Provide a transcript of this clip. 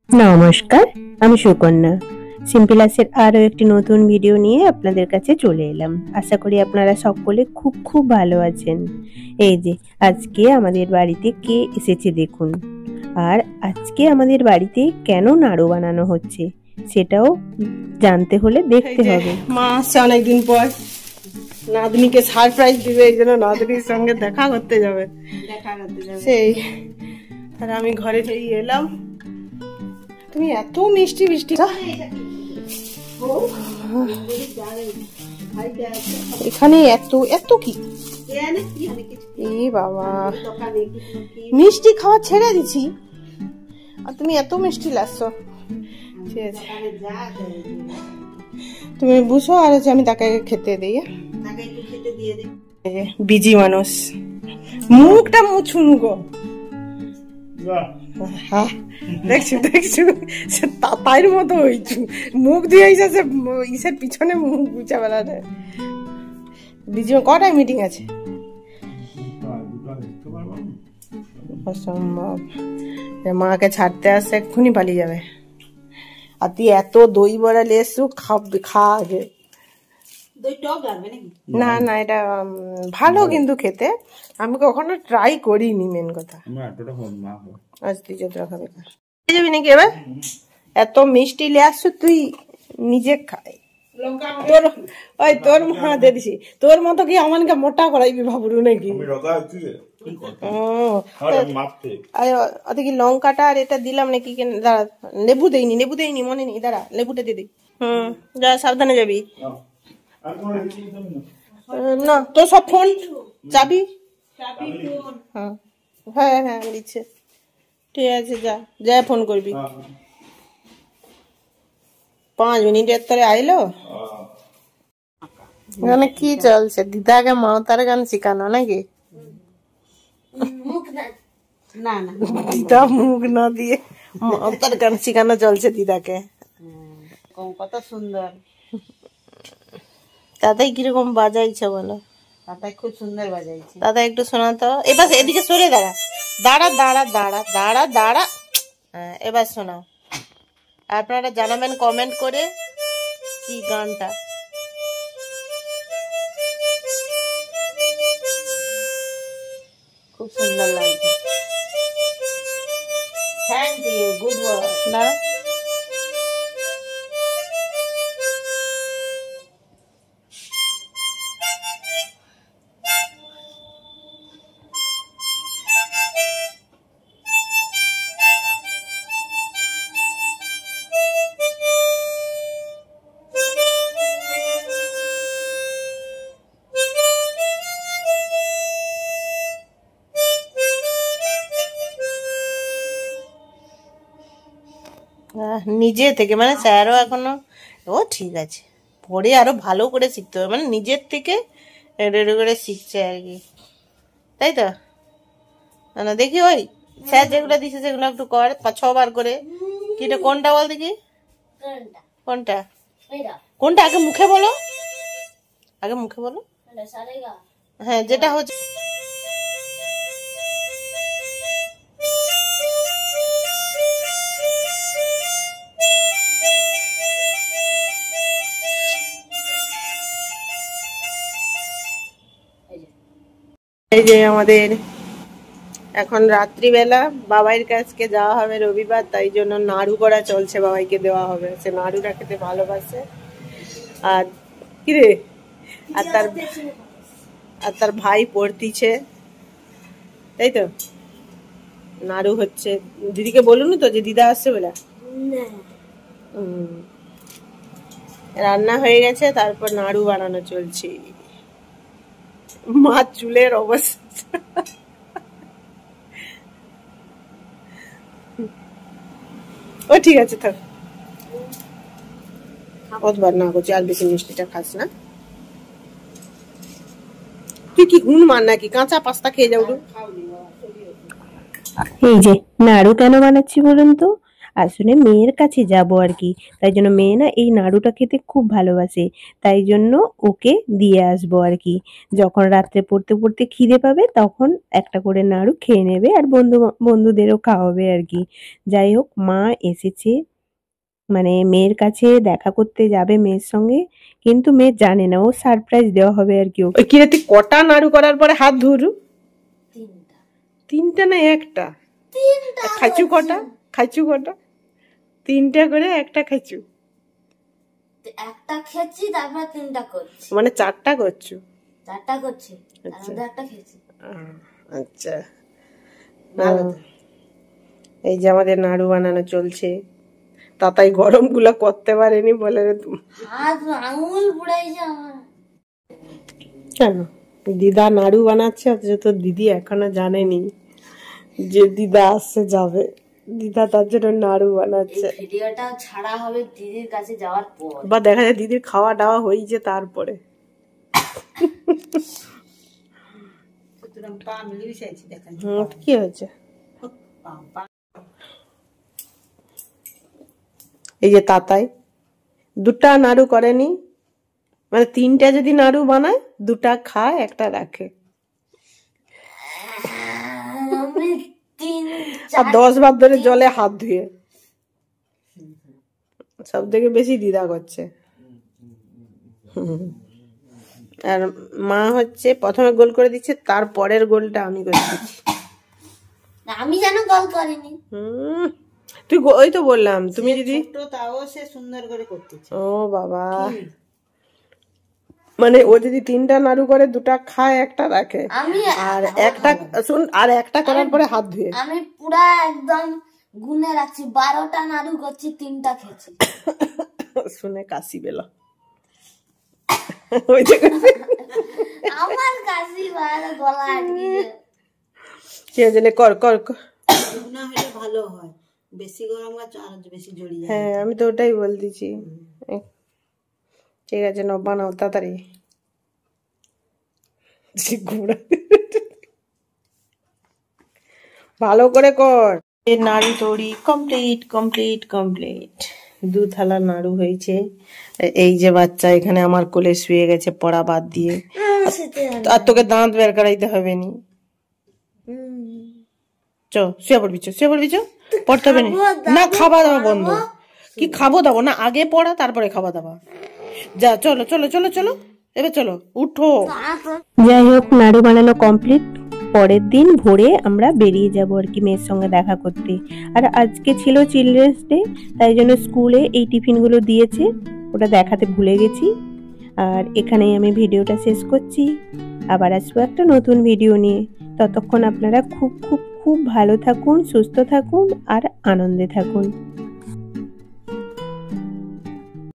নমস্কার, আমি সুকন্যা। সিম্পলাসের আরো একটি নতুন ভিডিও নিয়ে আপনাদের কাছে চলে এলাম। আশা করি আপনারা সকলে খুব খুব ভালো আছেন। এই যে আজকে আমাদের বাড়িতে কে এসেছে দেখুন। আর আজকে আমাদের বাড়িতে কেন নাড়ু বানানো হচ্ছে সেটাও জানতে হলে দেখতে হবে। মা আসছে অনেকদিন পর, নাতনিকে সারপ্রাইজ দিবে, এই জন্য নাতনির সঙ্গে দেখা করতে যাবে। সেই আর আমি ঘরে থেকে এলাম। তুমি এত মিষ্টি মিষ্টি, এখানে এত এত কি বাবা, মিষ্টি খাওয়া ছেড়ে দিছি আর তুমি এত মিষ্টি লাগছো। ঠিক আছে, তুমি বুঝো। আর আমি তাকে খেতে দিই, বিজি মানুষ, মুখটা মুছুন গো। হ্যাঁ দেখছি দেখছি, সে তাতাইর মতো হয়েছু, মুখ দিয়ে সে ইসের পিছনে মুখ বুঝা বেড়াতে। বিজি কটায় মিটিং আছে? অসম্ভব, মাকে ছাড়তে আসছে, এক্ষুনি পালিয়ে যাবে। আর তুই এত দই বড়া লেসু খাবি, খা আগে। না না, এটা ভালো কিন্তু খেতে, আমি কখনো ট্রাই করিনি। মেন কথা আজ তুই যতটা খাবে যাবি নাকি এবার? এত মিষ্টি লে আসছো, তুই নিজে খাই। তোর মা দিছি, তোর মতো কি আমাকে মোটা করাইবি ভাবরু নাকি? কি লঙ্কাটা আর এটা দিলাম নাকি? দাঁড়া, লেবু দেইনি মনে নেই, দাঁড়া লেবুটা দিয়ে দিই। যা, সাবধানে যাবি। না তোর সব ফোন যাবি? হ্যাঁ হ্যাঁ দিচ্ছে, ঠিক আছে, যা যা ফোন করবি। 5 মিনিটের তরে আইলো। এখানে কি চলছে? দিদাকে মাওতার গান শিখানো নাকি? দিদা মুখ না দিয়ে মাওতার গান শিখানো চলছে দিদাকে। কত সুন্দর। দাদাই কিরকম বাজাইছে বলো? দাদাই খুব সুন্দর বাজাইছে। দাদা একটু শোনা তো। এবার এদিকে সরে দাঁড়া, দাঁড়া দাঁড়া দাঁড়া দাঁড়া দাঁড়া। হ্যাঁ এবার শোনাও। আপনারা জানাবেন কমেন্ট করে কি গানটা। খুব সুন্দর লাগছে। Thank you, good work. দাঁড়া, নিজে থেকে মানে স্যারও এখনো, ও ঠিক আছে, পরে আরো ভালো করে শিখতে হবে, মানে নিজের থেকে রেডি করে শিখছে আর কি, তাই তো না? দেখি ওই স্যার যেগুলো দিচ্ছে সেগুলো একটু কর 5-6 বার করে। কি এটা কোনটা বল দেখি, কোনটা কোনটা? আগে মুখে বলো, আগে মুখে বলো। হ্যাঁ যেটা হচ্ছে, এই যে আমাদের এখন রাত্রিবেলা বাবাইয়ের কাছকে যাওয়া হবে, রবিবার, তাই জন্য নাড়ু করা চলছে, বাবাইকে দেওয়া হবে। সে নাড়ুটা খেতে ভালোবাসে। আর কিরে, আর তার ভাই পড়তিছে, তাই তো? নাড়ু হচ্ছে, দিদিকে বলুন তো যে দিদা আসছে বলে। রান্না হয়ে গেছে, তারপর নাড়ু বানানো চলছে। মা চুলের অবস্থা, ও ঠিক আছে থাক, কতবার না করছি। আর বেশি মিষ্টিটা খাস না। তুই কি গুণ মান নাকি? কাঁচা পাস্তা খেয়ে যাও। এই যে নাড়ু কেন বানাচ্ছি বলুন তো? আসলে মেয়ের কাছে যাব আর কি, তাই জন্য মেয়ে না এই নাড়ুটা খেতে খুব ভালোবাসে, তাই জন্য ওকে দিয়ে আসবো আর কি। যখন রাত্রে পড়তে পড়তে খিদে পাবে তখন একটা করে নাড়ু খেয়ে নেবে আর বন্ধুদেরও খাওয়াবে আর কি। যাই হোক, মা এসেছে, মানে মেয়ের কাছে দেখা করতে যাবে মেয়ের সঙ্গে, কিন্তু মেয়ে জানে না, ও সারপ্রাইজ দেওয়া হবে আর কি ওকে। ওই কিরে তুই কটা নাড়ু করার পরে হাত ধুরু? তিনটা না একটা? খাইছু কটা? খাইছু কটা? তিনটা করে একটা খাইছু? একটা খেয়েছি, তারপর তিনটা করছি, মানে চারটা করছু? চারটা করছি, তার মধ্যে একটা খেয়েছি। আচ্ছা, এই যে আমাদের নাড়ু বানানো চলছে। তাতাই গরম গুলা করতে পারেনি বলে হাত আঙুল পুড়াইছে আমার। কেন? দিদা নাড়ু বানাচ্ছে, অথচ তোর দিদি এখনো জানেনি যে দিদা আসছে যাবে। দিদা তার জন্য নাড়ু বানাচ্ছে। ভিডিওটা ছাড়া হবে দিদির কাছে যাওয়ার পর, বা দেখা যায় দিদির খাওয়া দাওয়া হয়েছে তারপরে। কি হয়েছে? এই যে তাতাই দুটা নাড়ু করেনি, মানে তিনটা যদি নাড়ু বানায় দুটা খায় একটা রাখে, আমি আর 10 বার ধরে জলে হাত ধুয়ে। সব থেকে বেশি দিদা করছে। আর মা হচ্ছে প্রথমে গোল করে দিচ্ছে, তারপরের গোলটা আমি করে দিচ্ছি। আমি যেন কল করিনি। তুই ওই তো বললাম, তুমি যদি তাও সে সুন্দর করে করতেছে। ও বাবা, মানে ও যদি তিনটা নাড়ু করে দুটা খায় একটা রাখে, আমি আর একটা শুন, আর একটা করার পরে হাত ধুয়ে। আমি পুরা একদম গুনে রাখছি, 12টা নাড়ু করছি, 3টা খেয়েছি। শুনে কাশি বেলা ওই যে আমার কাশি বাইরে গলা আটকে যায়। কে জানে, কর কর কর। না হলে ভালো হয়, বেশি গরম গাছ আর বেশি জড়িয়ে যায়। হ্যাঁ, আমি তো ওটাই বলতেছি। ঠিক আছে, না বানাও তাড়াতাড়ি। ভালো করে কর। নাড়ু তৈরি কমপ্লিট কমপ্লিট কমপ্লিট। 2 থালা নাড়ু হয়েছে। এই যে বাচ্চা এখানে আমার কোলে শুয়ে গেছে পড়া বাদ দিয়ে, আর তোকে দাঁত বের করাইতে হবে নি। চ শুয়ে পড়বি, শুয়ে পড়বি, পড়তে হবে না। খাওয়া দাওয়া বন্ধ। কি খাবো দাবো না? আগে পড়া তারপরে খাওয়া দাওয়া। যা, চলো চলো চলো চলো, এবার চলো উঠো। যাই হোক, নাড়ু বানানো কমপ্লিট। পরের দিন ভোরে আমরা বেরিয়ে যাব আর কি মেয়ের সঙ্গে দেখা করতে। আর আজকে ছিল চিলড্রেন্স ডে, তাই জন্য স্কুলে এই টিফিনগুলো দিয়েছে, ওটা দেখাতে ভুলে গেছি। আর এখানেই আমি ভিডিওটা শেষ করছি। আবার আসবো একটা নতুন ভিডিও নিয়ে। ততক্ষণ আপনারা খুব খুব খুব ভালো থাকুন, সুস্থ থাকুন আর আনন্দে থাকুন।